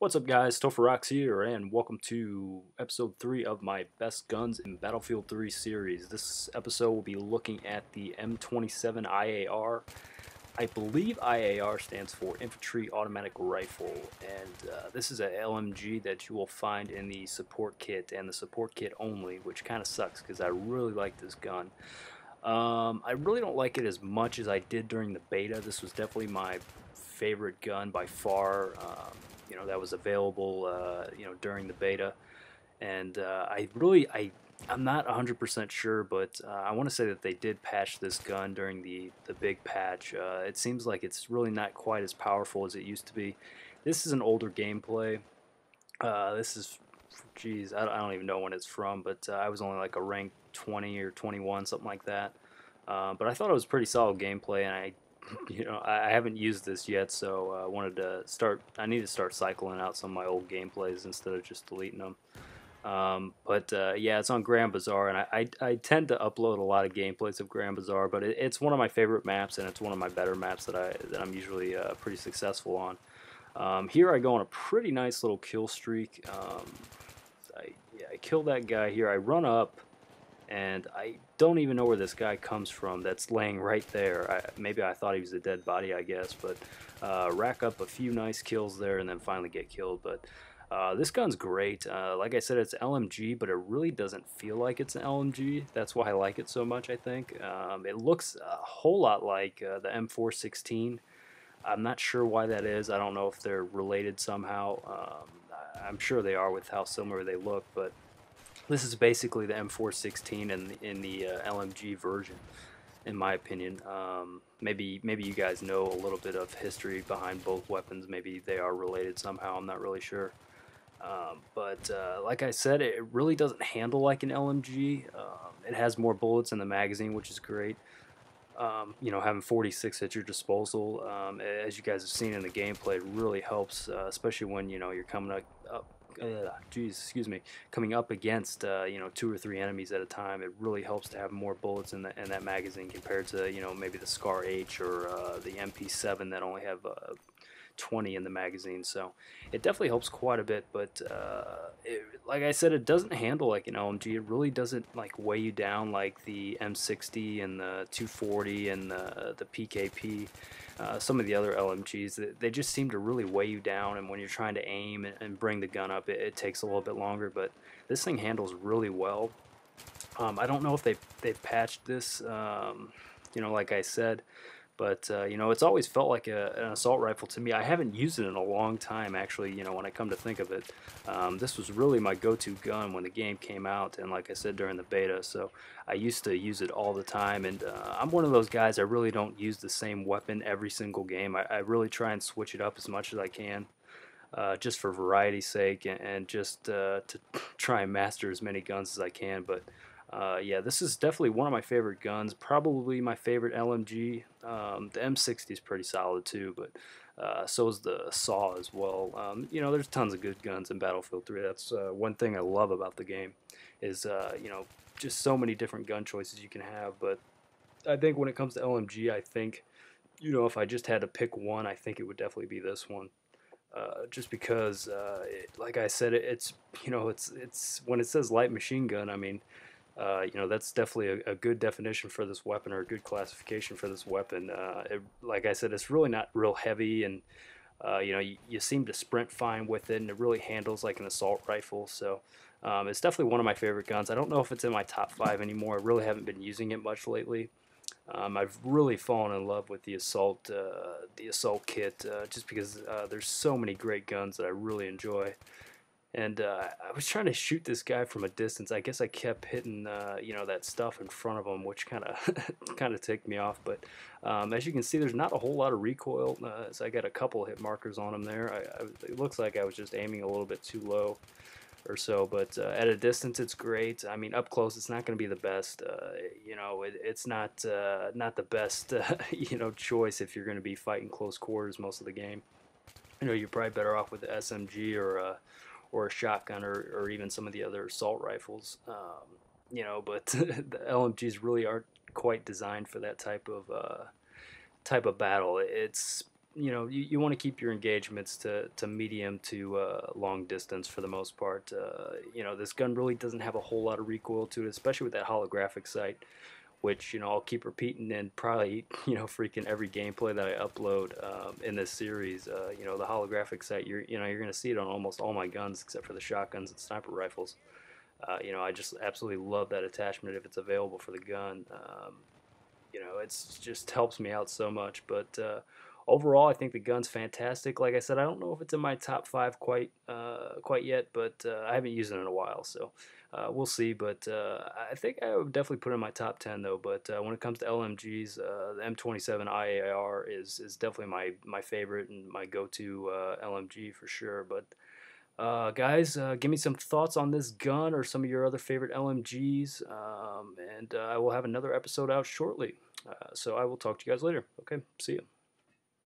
What's up, guys? Topherox here, and welcome to episode 3 of my Best Guns in Battlefield 3 series. This episode will be looking at the M27IAR. I believe IAR stands for Infantry Automatic Rifle, and this is a LMG that you will find in the support kit, and the support kit only, which kind of sucks because I really like this gun. I really don't like it as much as I did during the beta. This was definitely my favorite gun by far. That was available, during the beta, and I'm not 100% sure, but I want to say that they did patch this gun during the big patch. It seems like it's really not quite as powerful as it used to be. This is an older gameplay. This is, geez, I don't even know when it's from, but I was only like a rank 20 or 21, something like that. But I thought it was pretty solid gameplay, and I haven't used this yet, so I wanted to start. I need to start cycling out some of my old gameplays instead of just deleting them. Yeah, it's on Grand Bazaar, and I tend to upload a lot of gameplays of Grand Bazaar, but it's one of my favorite maps, and it's one of my better maps that I'm usually pretty successful on. Here I go on a pretty nice little kill streak. I kill that guy here. I run up, and I don't even know where this guy comes from that's laying right there. Maybe I thought he was a dead body, I guess, but rack up a few nice kills there and then finally get killed. But this gun's great. Like I said, it's LMG, but it really doesn't feel like it's an LMG. That's why I like it so much, I think. It looks a whole lot like the M416. I'm not sure why that is. I don't know if they're related somehow. I'm sure they are with how similar they look, but this is basically the M416 in the LMG version, in my opinion. Maybe you guys know a little bit of history behind both weapons. Maybe they are related somehow. I'm not really sure. Like I said, it really doesn't handle like an LMG. It has more bullets in the magazine, which is great. Having 46 at your disposal, as you guys have seen in the gameplay, it really helps, especially when you're coming up against 2 or 3 enemies at a time. It really helps to have more bullets in that magazine compared to maybe the Scar H or the MP7 that only have 20 in the magazine. So it definitely helps quite a bit, but like I said, it doesn't handle like an LMG. It really doesn't like weigh you down like the M60 and the 240 and the PKP. Some of the other LMGs, they just seem to really weigh you down, and when you're trying to aim and bring the gun up, it takes a little bit longer, but this thing handles really well. I don't know if they've patched this, like I said, but it's always felt like an assault rifle to me. I haven't used it in a long time, actually. When I come to think of it, this was really my go-to gun when the game came out, and like I said, during the beta. So I used to use it all the time, and I'm one of those guys. I really don't use the same weapon every single game. I really try and switch it up as much as I can. Just for variety's sake, and just to try and master as many guns as I can. But yeah, this is definitely one of my favorite guns, probably my favorite LMG. The M60 is pretty solid too, but so is the SAW as well. There's tons of good guns in Battlefield 3. That's one thing I love about the game is, just so many different gun choices you can have. But I think when it comes to LMG, I think, if I just had to pick one, I think it would definitely be this one. Just because, like I said, it's when it says light machine gun, I mean, that's definitely a good definition for this weapon, or a good classification for this weapon. Like I said, it's really not real heavy, and you seem to sprint fine with it, and it really handles like an assault rifle. So it's definitely one of my favorite guns. I don't know if it's in my top 5 anymore. I really haven't been using it much lately. I've really fallen in love with the assault kit, just because there's so many great guns that I really enjoy. And I was trying to shoot this guy from a distance. I guess I kept hitting, that stuff in front of him, which kind of kind of ticked me off. But as you can see, there's not a whole lot of recoil. So I got a couple hit markers on him there. It looks like I was just aiming a little bit too low or so, but at a distance it's great. I mean, up close it's not going to be the best. It's not the best choice if you're going to be fighting close quarters most of the game. You're probably better off with the SMG or a shotgun, or even some of the other assault rifles. But the LMGs really aren't quite designed for that type of battle. It's you want to keep your engagements to medium to long distance for the most part. This gun really doesn't have a whole lot of recoil to it, especially with that holographic sight, which I'll keep repeating in probably freaking every gameplay that I upload in this series. The holographic sight, you're gonna see it on almost all my guns except for the shotguns and sniper rifles. I just absolutely love that attachment if it's available for the gun. It's just helps me out so much. But overall, I think the gun's fantastic. Like I said, I don't know if it's in my top five quite yet, but I haven't used it in a while, so we'll see. But I think I would definitely put it in my top 10 though. But when it comes to LMGs, the M27IAR is definitely my favorite and my go-to LMG for sure. But guys, give me some thoughts on this gun or some of your other favorite LMGs, and I will have another episode out shortly. So I will talk to you guys later. Okay, see you.